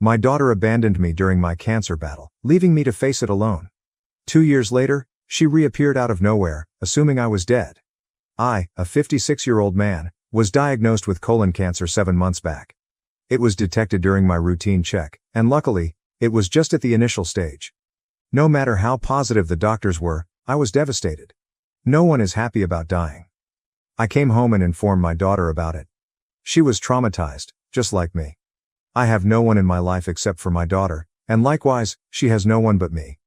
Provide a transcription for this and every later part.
My daughter abandoned me during my cancer battle, leaving me to face it alone. 2 years later, she reappeared out of nowhere, assuming I was dead. I, a 56-year-old man, was diagnosed with colon cancer 7 months back. It was detected during my routine check, and luckily, it was just at the initial stage. No matter how positive the doctors were, I was devastated. No one is happy about dying. I came home and informed my daughter about it. She was traumatized, just like me. I have no one in my life except for my daughter, and likewise, she has no one but me.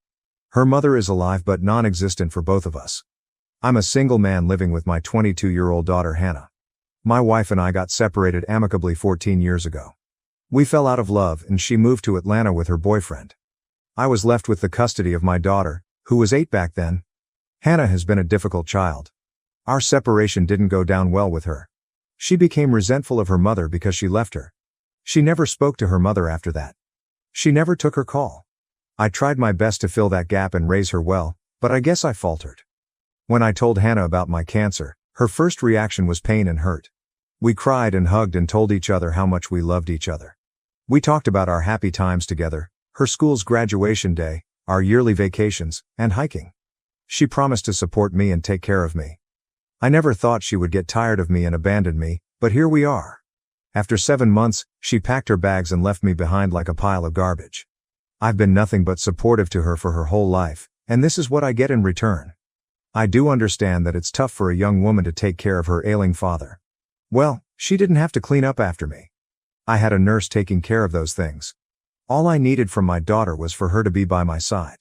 Her mother is alive but non-existent for both of us. I'm a single man living with my 22-year-old daughter Hannah. My wife and I got separated amicably 14 years ago. We fell out of love and she moved to Atlanta with her boyfriend. I was left with the custody of my daughter, who was 8 back then. Hannah has been a difficult child. Our separation didn't go down well with her. She became resentful of her mother because she left her. She never spoke to her mother after that. She never took her call. I tried my best to fill that gap and raise her well, but I guess I faltered. When I told Hannah about my cancer, her first reaction was pain and hurt. We cried and hugged and told each other how much we loved each other. We talked about our happy times together, her school's graduation day, our yearly vacations, and hiking. She promised to support me and take care of me. I never thought she would get tired of me and abandon me, but here we are. After 7 months, she packed her bags and left me behind like a pile of garbage. I've been nothing but supportive to her for her whole life, and this is what I get in return. I do understand that it's tough for a young woman to take care of her ailing father. Well, she didn't have to clean up after me. I had a nurse taking care of those things. All I needed from my daughter was for her to be by my side.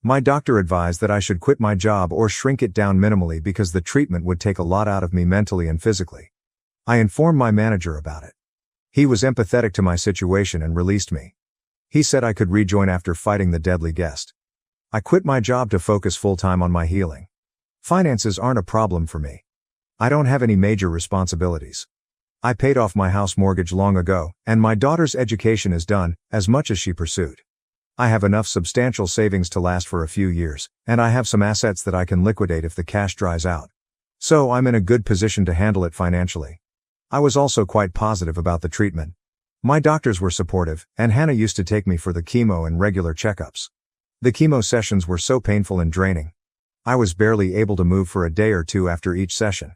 My doctor advised that I should quit my job or shrink it down minimally because the treatment would take a lot out of me mentally and physically. I informed my manager about it. He was empathetic to my situation and released me. He said I could rejoin after fighting the deadly guest. I quit my job to focus full-time on my healing. Finances aren't a problem for me. I don't have any major responsibilities. I paid off my house mortgage long ago, and my daughter's education is done, as much as she pursued. I have enough substantial savings to last for a few years, and I have some assets that I can liquidate if the cash dries out. So I'm in a good position to handle it financially. I was also quite positive about the treatment. My doctors were supportive, and Hannah used to take me for the chemo and regular checkups. The chemo sessions were so painful and draining. I was barely able to move for a day or two after each session.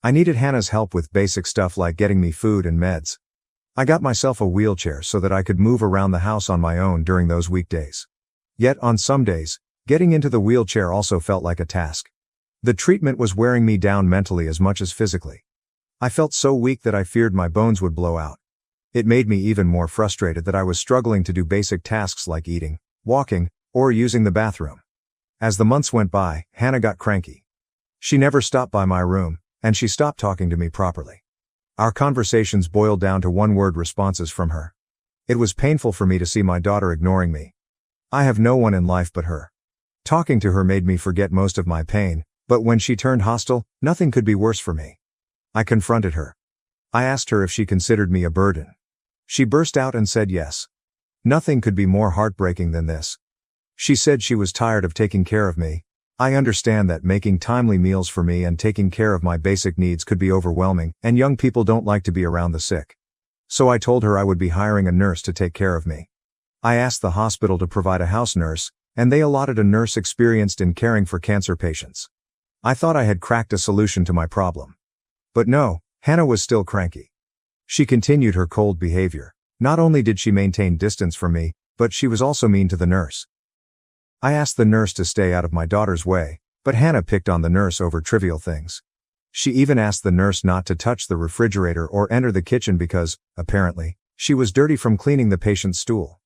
I needed Hannah's help with basic stuff like getting me food and meds. I got myself a wheelchair so that I could move around the house on my own during those weekdays. Yet on some days, getting into the wheelchair also felt like a task. The treatment was wearing me down mentally as much as physically. I felt so weak that I feared my bones would blow out. It made me even more frustrated that I was struggling to do basic tasks like eating, walking, or using the bathroom. As the months went by, Hannah got cranky. She never stopped by my room, and she stopped talking to me properly. Our conversations boiled down to one-word responses from her. It was painful for me to see my daughter ignoring me. I have no one in life but her. Talking to her made me forget most of my pain, but when she turned hostile, nothing could be worse for me. I confronted her. I asked her if she considered me a burden. She burst out and said yes. Nothing could be more heartbreaking than this. She said she was tired of taking care of me. I understand that making timely meals for me and taking care of my basic needs could be overwhelming, and young people don't like to be around the sick. So I told her I would be hiring a nurse to take care of me. I asked the hospital to provide a house nurse, and they allotted a nurse experienced in caring for cancer patients. I thought I had cracked a solution to my problem. But no, Hannah was still cranky. She continued her cold behavior. Not only did she maintain distance from me, but she was also mean to the nurse. I asked the nurse to stay out of my daughter's way, but Hannah picked on the nurse over trivial things. She even asked the nurse not to touch the refrigerator or enter the kitchen because, apparently, she was dirty from cleaning the patient's stool.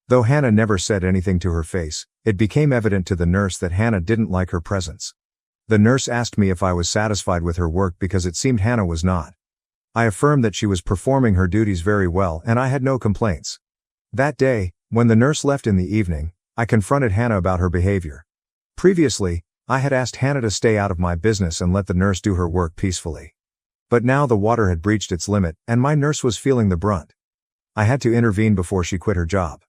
Though Hannah never said anything to her face, it became evident to the nurse that Hannah didn't like her presence. The nurse asked me if I was satisfied with her work because it seemed Hannah was not. I affirmed that she was performing her duties very well and I had no complaints. That day, when the nurse left in the evening, I confronted Hannah about her behavior. Previously, I had asked Hannah to stay out of my business and let the nurse do her work peacefully. But now the water had breached its limit and my nurse was feeling the brunt. I had to intervene before she quit her job.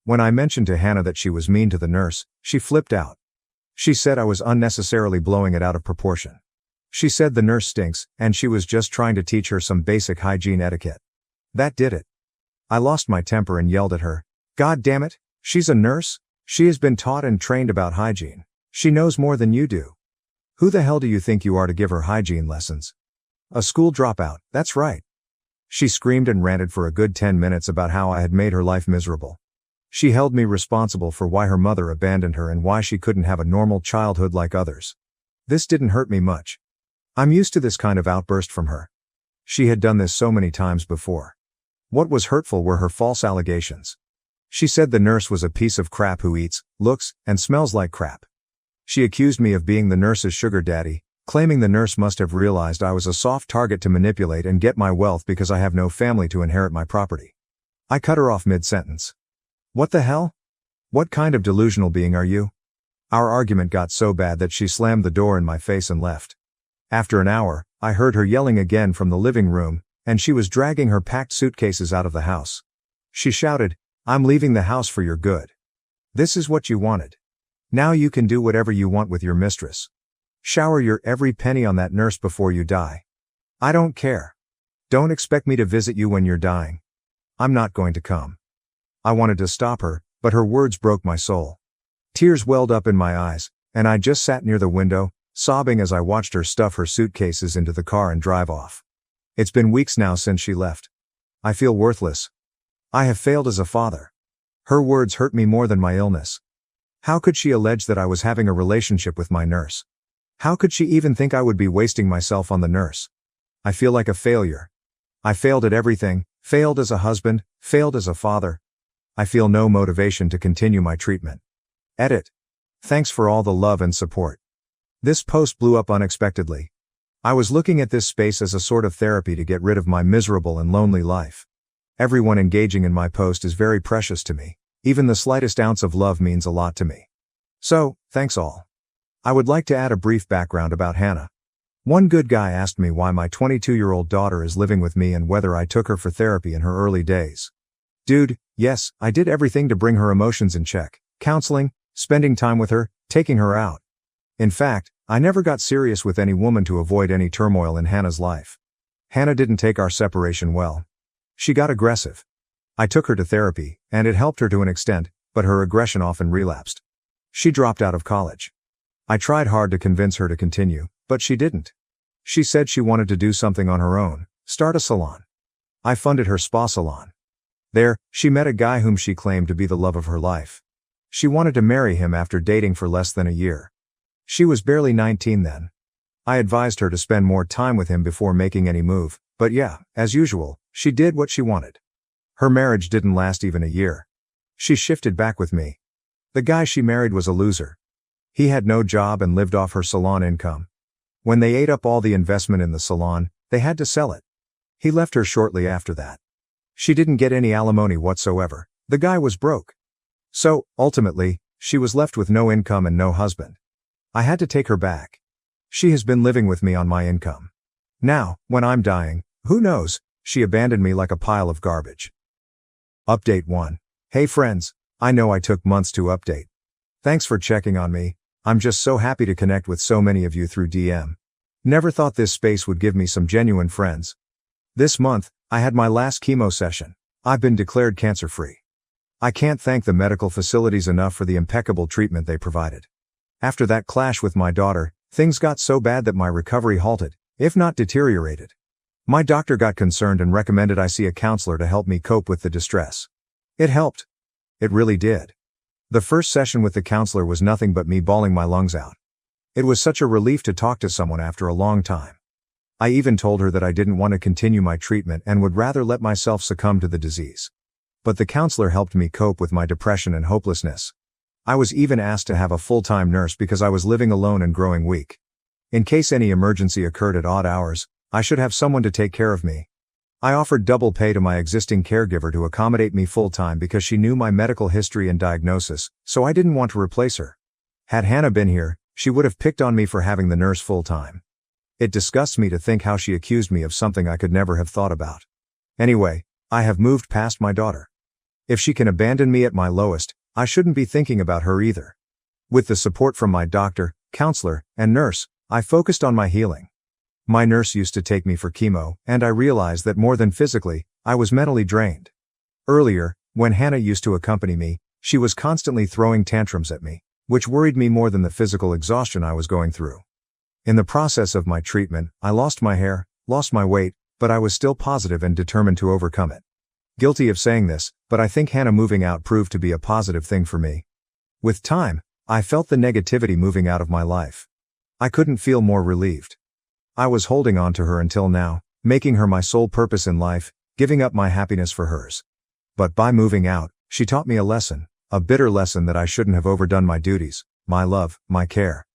When I mentioned to Hannah that she was mean to the nurse, she flipped out. She said I was unnecessarily blowing it out of proportion. She said the nurse stinks, and she was just trying to teach her some basic hygiene etiquette. That did it. I lost my temper and yelled at her, God damn it, she's a nurse? She has been taught and trained about hygiene. She knows more than you do. Who the hell do you think you are to give her hygiene lessons? A school dropout, that's right. She screamed and ranted for a good 10 minutes about how I had made her life miserable. She held me responsible for why her mother abandoned her and why she couldn't have a normal childhood like others. This didn't hurt me much. I'm used to this kind of outburst from her. She had done this so many times before. What was hurtful were her false allegations. She said the nurse was a piece of crap who eats, looks, and smells like crap. She accused me of being the nurse's sugar daddy, claiming the nurse must have realized I was a soft target to manipulate and get my wealth because I have no family to inherit my property. I cut her off mid-sentence. What the hell? What kind of delusional being are you? Our argument got so bad that she slammed the door in my face and left. After an hour, I heard her yelling again from the living room, and she was dragging her packed suitcases out of the house. She shouted, "I'm leaving the house for your good. This is what you wanted. Now you can do whatever you want with your mistress. Shower your every penny on that nurse before you die. I don't care. Don't expect me to visit you when you're dying. I'm not going to come." I wanted to stop her, but her words broke my soul. Tears welled up in my eyes, and I just sat near the window, sobbing as I watched her stuff her suitcases into the car and drive off. It's been weeks now since she left. I feel worthless. I have failed as a father. Her words hurt me more than my illness. How could she allege that I was having a relationship with my nurse? How could she even think I would be wasting myself on the nurse? I feel like a failure. I failed at everything, failed as a husband, failed as a father. I feel no motivation to continue my treatment. Edit. Thanks for all the love and support. This post blew up unexpectedly. I was looking at this space as a sort of therapy to get rid of my miserable and lonely life. Everyone engaging in my post is very precious to me. Even the slightest ounce of love means a lot to me. So, thanks all. I would like to add a brief background about Hannah. One good guy asked me why my 22-year-old daughter is living with me and whether I took her for therapy in her early days. Dude, yes, I did everything to bring her emotions in check. Counseling, spending time with her, taking her out. In fact, I never got serious with any woman to avoid any turmoil in Hannah's life. Hannah didn't take our separation well. She got aggressive. I took her to therapy, and it helped her to an extent, but her aggression often relapsed. She dropped out of college. I tried hard to convince her to continue, but she didn't. She said she wanted to do something on her own, start a salon. I funded her spa salon. There, she met a guy whom she claimed to be the love of her life. She wanted to marry him after dating for less than a year. She was barely 19 then. I advised her to spend more time with him before making any move, but yeah, as usual, she did what she wanted. Her marriage didn't last even a year. She shifted back with me. The guy she married was a loser. He had no job and lived off her salon income. When they ate up all the investment in the salon, they had to sell it. He left her shortly after that. She didn't get any alimony whatsoever. The guy was broke. So, ultimately, she was left with no income and no husband. I had to take her back. She has been living with me on my income. Now, when I'm dying, who knows, she abandoned me like a pile of garbage. Update 1. Hey friends, I know I took months to update. Thanks for checking on me. I'm just so happy to connect with so many of you through DM. Never thought this space would give me some genuine friends. This month, I had my last chemo session. I've been declared cancer-free. I can't thank the medical facilities enough for the impeccable treatment they provided. After that clash with my daughter, things got so bad that my recovery halted, if not deteriorated. My doctor got concerned and recommended I see a counselor to help me cope with the distress. It helped. It really did. The first session with the counselor was nothing but me bawling my lungs out. It was such a relief to talk to someone after a long time. I even told her that I didn't want to continue my treatment and would rather let myself succumb to the disease. But the counselor helped me cope with my depression and hopelessness. I was even asked to have a full-time nurse because I was living alone and growing weak. In case any emergency occurred at odd hours, I should have someone to take care of me. I offered double pay to my existing caregiver to accommodate me full-time because she knew my medical history and diagnosis, so I didn't want to replace her. Had Hannah been here, she would have picked on me for having the nurse full-time. It disgusts me to think how she accused me of something I could never have thought about. Anyway, I have moved past my daughter. If she can abandon me at my lowest, I shouldn't be thinking about her either. With the support from my doctor, counselor, and nurse, I focused on my healing. My nurse used to take me for chemo, and I realized that more than physically, I was mentally drained. Earlier, When Hannah used to accompany me, she was constantly throwing tantrums at me, which worried me more than the physical exhaustion I was going through. In the process of my treatment, I lost my hair, lost my weight, but I was still positive and determined to overcome it. Guilty of saying this, but I think Hannah moving out proved to be a positive thing for me. With time, I felt the negativity moving out of my life. I couldn't feel more relieved. I was holding on to her until now, making her my sole purpose in life, giving up my happiness for hers. But by moving out, she taught me a lesson, a bitter lesson that I shouldn't have overdone my duties, my love, my care.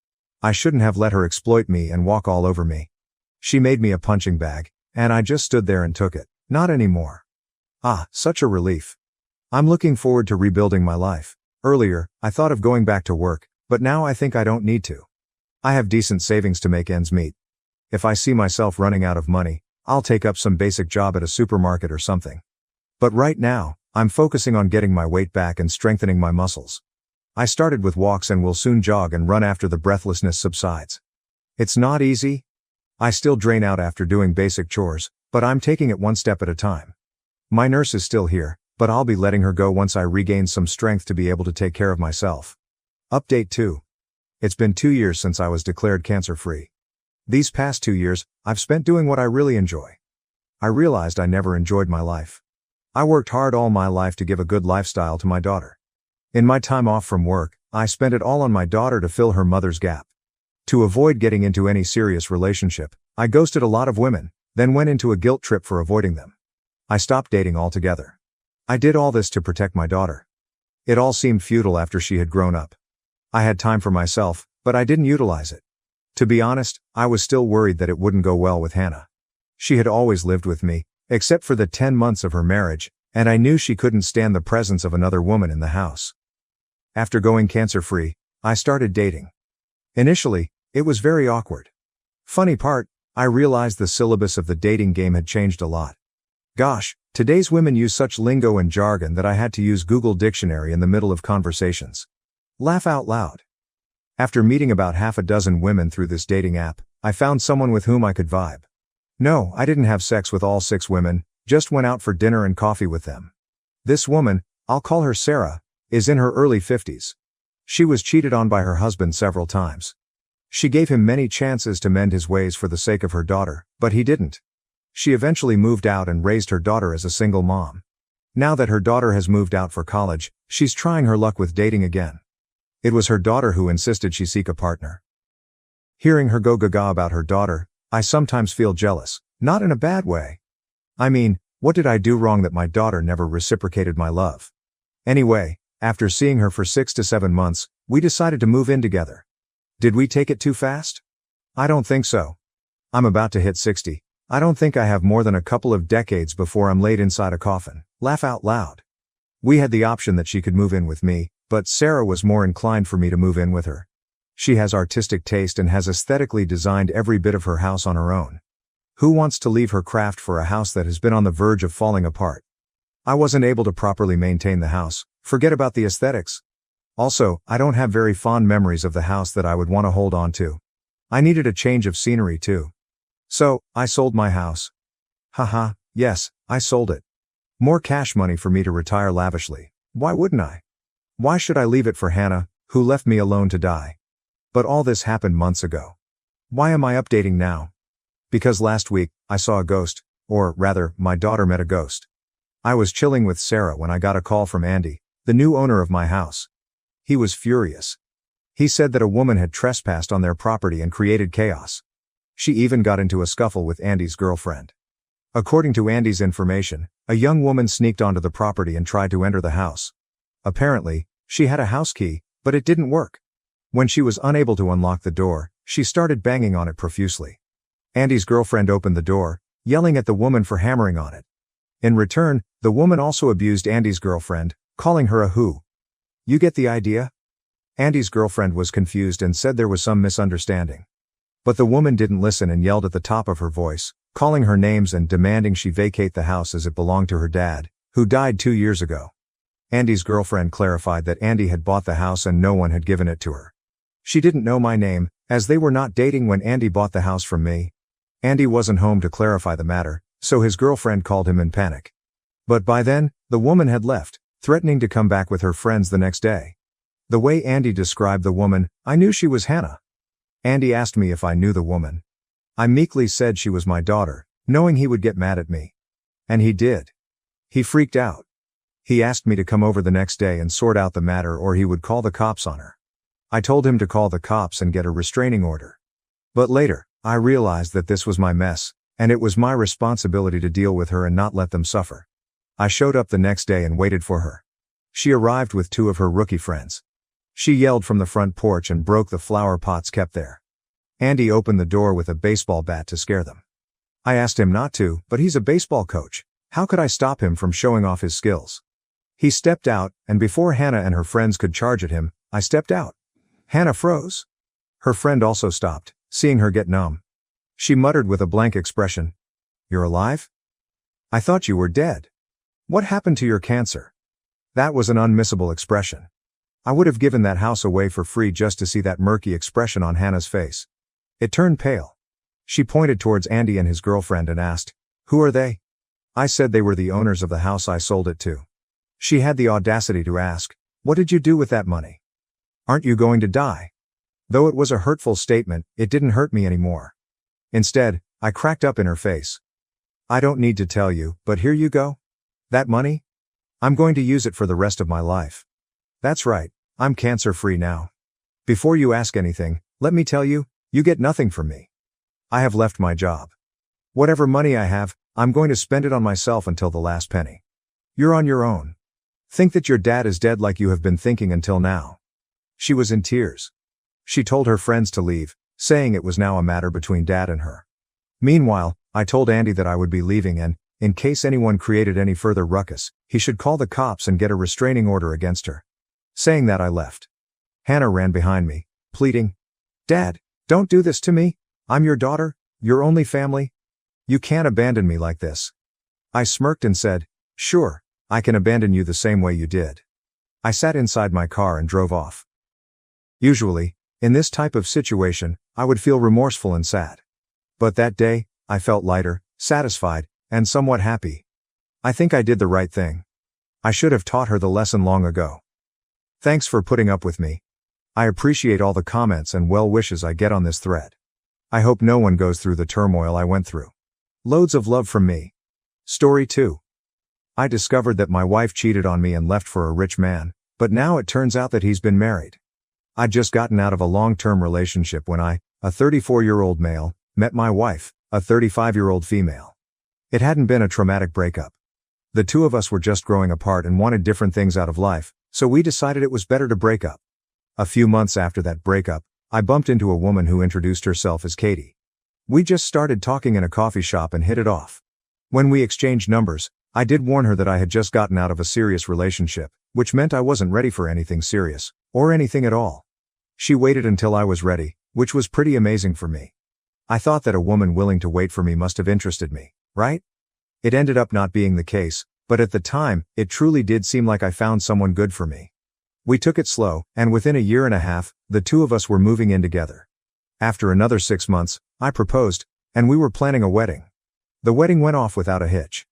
I shouldn't have let her exploit me and walk all over me. She made me a punching bag, and I just stood there and took it. Not anymore. Ah, such a relief. I'm looking forward to rebuilding my life. Earlier, I thought of going back to work, but now I think I don't need to. I have decent savings to make ends meet. If I see myself running out of money, I'll take up some basic job at a supermarket or something. But right now, I'm focusing on getting my weight back and strengthening my muscles. I started with walks and will soon jog and run after the breathlessness subsides. It's not easy. I still drain out after doing basic chores, but I'm taking it one step at a time. My nurse is still here, but I'll be letting her go once I regain some strength to be able to take care of myself. Update 2. It's been 2 years since I was declared cancer-free. These past 2 years, I've spent doing what I really enjoy. I realized I never enjoyed my life. I worked hard all my life to give a good lifestyle to my daughter. In my time off from work, I spent it all on my daughter to fill her mother's gap. To avoid getting into any serious relationship, I ghosted a lot of women, then went into a guilt trip for avoiding them. I stopped dating altogether. I did all this to protect my daughter. It all seemed futile after she had grown up. I had time for myself, but I didn't utilize it. To be honest, I was still worried that it wouldn't go well with Hannah. She had always lived with me, except for the 10 months of her marriage, and I knew she couldn't stand the presence of another woman in the house. After going cancer-free, I started dating. Initially, it was very awkward. Funny part, I realized the syllabus of the dating game had changed a lot. Gosh, today's women use such lingo and jargon that I had to use Google Dictionary in the middle of conversations. Laugh out loud. After meeting about half a dozen women through this dating app, I found someone with whom I could vibe. No, I didn't have sex with all 6 women, just went out for dinner and coffee with them. This woman, I'll call her Sarah, is in her early 50s. She was cheated on by her husband several times. She gave him many chances to mend his ways for the sake of her daughter, but he didn't. She eventually moved out and raised her daughter as a single mom. Now that her daughter has moved out for college, she's trying her luck with dating again. It was her daughter who insisted she seek a partner. Hearing her go gaga about her daughter, I sometimes feel jealous, not in a bad way. I mean, what did I do wrong that my daughter never reciprocated my love? Anyway, after seeing her for 6 to 7 months, we decided to move in together. Did we take it too fast? I don't think so. I'm about to hit 60. I don't think I have more than a couple of decades before I'm laid inside a coffin. Laugh out loud. We had the option that she could move in with me, but Sarah was more inclined for me to move in with her. She has artistic taste and has aesthetically designed every bit of her house on her own. Who wants to leave her craft for a house that has been on the verge of falling apart? I wasn't able to properly maintain the house, forget about the aesthetics. Also, I don't have very fond memories of the house that I would want to hold on to. I needed a change of scenery too. So, I sold my house. Haha, yes, I sold it. More cash money for me to retire lavishly. Why wouldn't I? Why should I leave it for Hannah, who left me alone to die? But all this happened months ago. Why am I updating now? Because last week, I saw a ghost, or rather, my daughter met a ghost. I was chilling with Sarah when I got a call from Andy, the new owner of my house. He was furious. He said that a woman had trespassed on their property and created chaos. She even got into a scuffle with Andy's girlfriend. According to Andy's information, a young woman sneaked onto the property and tried to enter the house. Apparently, she had a house key, but it didn't work. When she was unable to unlock the door, she started banging on it profusely. Andy's girlfriend opened the door, yelling at the woman for hammering on it. In return, the woman also abused Andy's girlfriend, calling her a who. You get the idea? Andy's girlfriend was confused and said there was some misunderstanding. But the woman didn't listen and yelled at the top of her voice, calling her names and demanding she vacate the house as it belonged to her dad, who died 2 years ago. Andy's girlfriend clarified that Andy had bought the house and no one had given it to her. She didn't know my name, as they were not dating when Andy bought the house from me. Andy wasn't home to clarify the matter, so his girlfriend called him in panic. But by then, the woman had left, threatening to come back with her friends the next day. The way Andy described the woman, I knew she was Hannah. Andy asked me if I knew the woman. I meekly said she was my daughter, knowing he would get mad at me. And he did. He freaked out. He asked me to come over the next day and sort out the matter or he would call the cops on her. I told him to call the cops and get a restraining order. But later, I realized that this was my mess, and it was my responsibility to deal with her and not let them suffer. I showed up the next day and waited for her. She arrived with 2 of her rookie friends. She yelled from the front porch and broke the flower pots kept there. Andy opened the door with a baseball bat to scare them. I asked him not to, but he's a baseball coach. How could I stop him from showing off his skills? He stepped out, and before Hannah and her friends could charge at him, I stepped out. Hannah froze. Her friend also stopped, seeing her get numb. She muttered with a blank expression, "You're alive? I thought you were dead. What happened to your cancer?" That was an unmissable expression. I would have given that house away for free just to see that murky expression on Hannah's face. It turned pale. She pointed towards Andy and his girlfriend and asked, "Who are they?" I said they were the owners of the house I sold it to. She had the audacity to ask, "What did you do with that money? Aren't you going to die?" Though it was a hurtful statement, it didn't hurt me anymore. Instead, I cracked up in her face. "I don't need to tell you, but here you go. That money? I'm going to use it for the rest of my life. That's right, I'm cancer-free now. Before you ask anything, let me tell you, you get nothing from me. I have left my job. Whatever money I have, I'm going to spend it on myself until the last penny. You're on your own. Think that your dad is dead like you have been thinking until now." She was in tears. She told her friends to leave, saying it was now a matter between Dad and her. Meanwhile, I told Andy that I would be leaving and, in case anyone created any further ruckus, he should call the cops and get a restraining order against her. Saying that, I left. Hannah ran behind me, pleading, "Dad, don't do this to me. I'm your daughter, your only family. You can't abandon me like this." I smirked and said, "Sure, I can abandon you the same way you did." I sat inside my car and drove off. Usually, in this type of situation, I would feel remorseful and sad. But that day, I felt lighter, satisfied, and somewhat happy. I think I did the right thing. I should have taught her the lesson long ago. Thanks for putting up with me. I appreciate all the comments and well wishes I get on this thread. I hope no one goes through the turmoil I went through. Loads of love from me. Story 2. I discovered that my wife cheated on me and left for a rich man, but now it turns out that he's been married. I'd just gotten out of a long-term relationship when I, a 34-year-old male, met my wife, a 35-year-old female. It hadn't been a traumatic breakup. The 2 of us were just growing apart and wanted different things out of life, so we decided it was better to break up. A few months after that breakup, I bumped into a woman who introduced herself as Katie. We just started talking in a coffee shop and hit it off. When we exchanged numbers, I did warn her that I had just gotten out of a serious relationship, which meant I wasn't ready for anything serious, or anything at all. She waited until I was ready, which was pretty amazing for me. I thought that a woman willing to wait for me must have interested me, right? It ended up not being the case, but at the time, it truly did seem like I found someone good for me. We took it slow, and within a year and a half, the 2 of us were moving in together. After another 6 months, I proposed, and we were planning a wedding. The wedding went off without a hitch.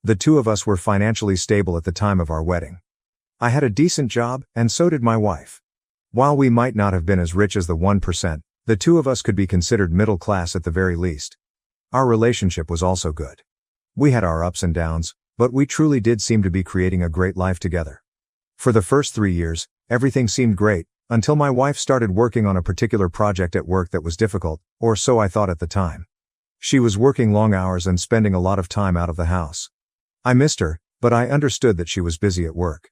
The 2 of us were financially stable at the time of our wedding. I had a decent job, and so did my wife. While we might not have been as rich as the 1%, the 2 of us could be considered middle class at the very least. Our relationship was also good. We had our ups and downs, but we truly did seem to be creating a great life together. For the first 3 years, everything seemed great, until my wife started working on a particular project at work that was difficult, or so I thought at the time. She was working long hours and spending a lot of time out of the house. I missed her, but I understood that she was busy at work.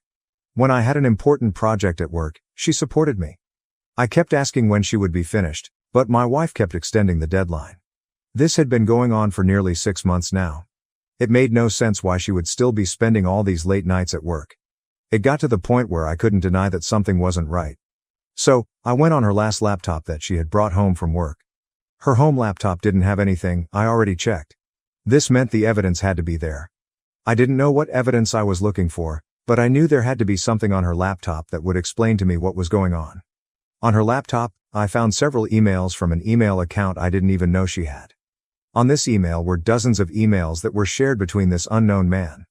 When I had an important project at work, she supported me. I kept asking when she would be finished, but my wife kept extending the deadline. This had been going on for nearly 6 months now. It made no sense why she would still be spending all these late nights at work. It got to the point where I couldn't deny that something wasn't right. So, I went on her last laptop that she had brought home from work. Her home laptop didn't have anything I already checked. This meant the evidence had to be there. I didn't know what evidence I was looking for, but I knew there had to be something on her laptop that would explain to me what was going on. On her laptop, I found several emails from an email account I didn't even know she had. On this email were dozens of emails that were shared between this unknown man.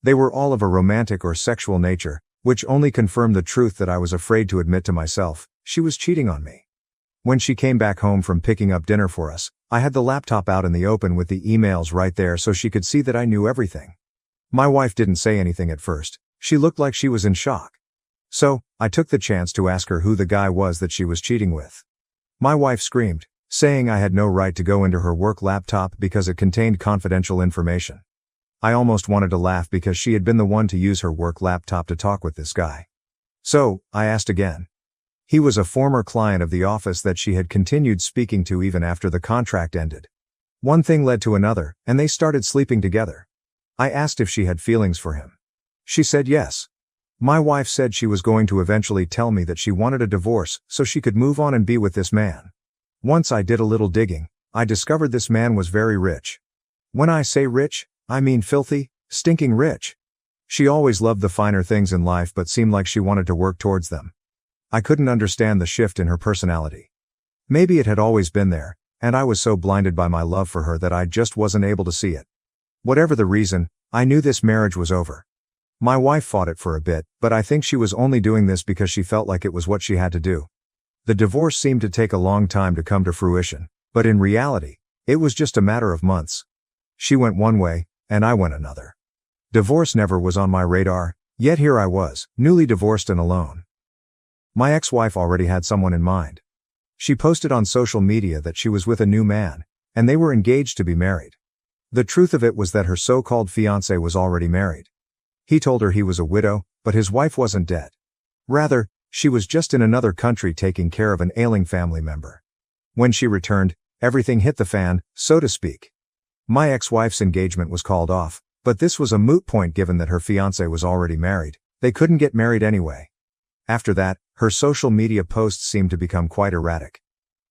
They were all of a romantic or sexual nature, which only confirmed the truth that I was afraid to admit to myself. She was cheating on me. When she came back home from picking up dinner for us, I had the laptop out in the open with the emails right there so she could see that I knew everything. My wife didn't say anything at first. She looked like she was in shock. So, I took the chance to ask her who the guy was that she was cheating with. My wife screamed, saying I had no right to go into her work laptop because it contained confidential information. I almost wanted to laugh because she had been the one to use her work laptop to talk with this guy. So, I asked again. He was a former client of the office that she had continued speaking to even after the contract ended. One thing led to another, and they started sleeping together. I asked if she had feelings for him. She said yes. My wife said she was going to eventually tell me that she wanted a divorce so she could move on and be with this man. Once I did a little digging, I discovered this man was very rich. When I say rich, I mean filthy, stinking rich. She always loved the finer things in life but seemed like she wanted to work towards them. I couldn't understand the shift in her personality. Maybe it had always been there, and I was so blinded by my love for her that I just wasn't able to see it. Whatever the reason, I knew this marriage was over. My wife fought it for a bit, but I think she was only doing this because she felt like it was what she had to do. The divorce seemed to take a long time to come to fruition, but in reality, it was just a matter of months. She went one way, and I went another. Divorce never was on my radar, yet here I was, newly divorced and alone. My ex-wife already had someone in mind. She posted on social media that she was with a new man, and they were engaged to be married. The truth of it was that her so-called fiancé was already married. He told her he was a widow, but his wife wasn't dead. Rather, she was just in another country taking care of an ailing family member. When she returned, everything hit the fan, so to speak. My ex-wife's engagement was called off, but this was a moot point given that her fiancé was already married. They couldn't get married anyway. After that, her social media posts seemed to become quite erratic.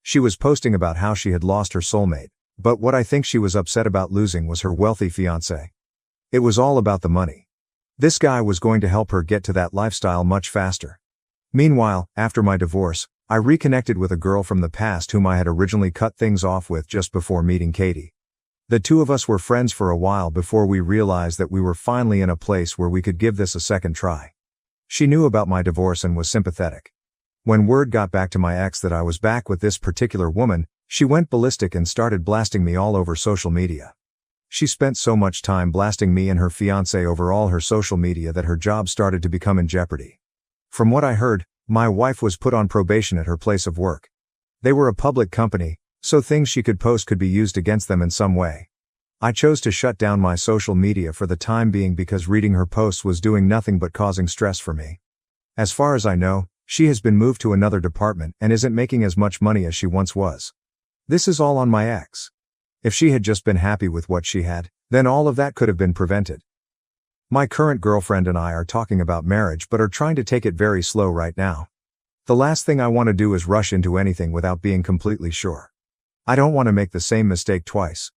She was posting about how she had lost her soulmate, but what I think she was upset about losing was her wealthy fiancé. It was all about the money. This guy was going to help her get to that lifestyle much faster. Meanwhile, after my divorce, I reconnected with a girl from the past whom I had originally cut things off with just before meeting Katie. The two of us were friends for a while before we realized that we were finally in a place where we could give this a second try. She knew about my divorce and was sympathetic. When word got back to my ex that I was back with this particular woman, she went ballistic and started blasting me all over social media. She spent so much time blasting me and her fiancé over all her social media that her job started to become in jeopardy. From what I heard, my wife was put on probation at her place of work. They were a public company, so things she could post could be used against them in some way. I chose to shut down my social media for the time being because reading her posts was doing nothing but causing stress for me. As far as I know, she has been moved to another department and isn't making as much money as she once was. This is all on my ex. If she had just been happy with what she had, then all of that could have been prevented. My current girlfriend and I are talking about marriage but are trying to take it very slow right now. The last thing I want to do is rush into anything without being completely sure. I don't want to make the same mistake twice.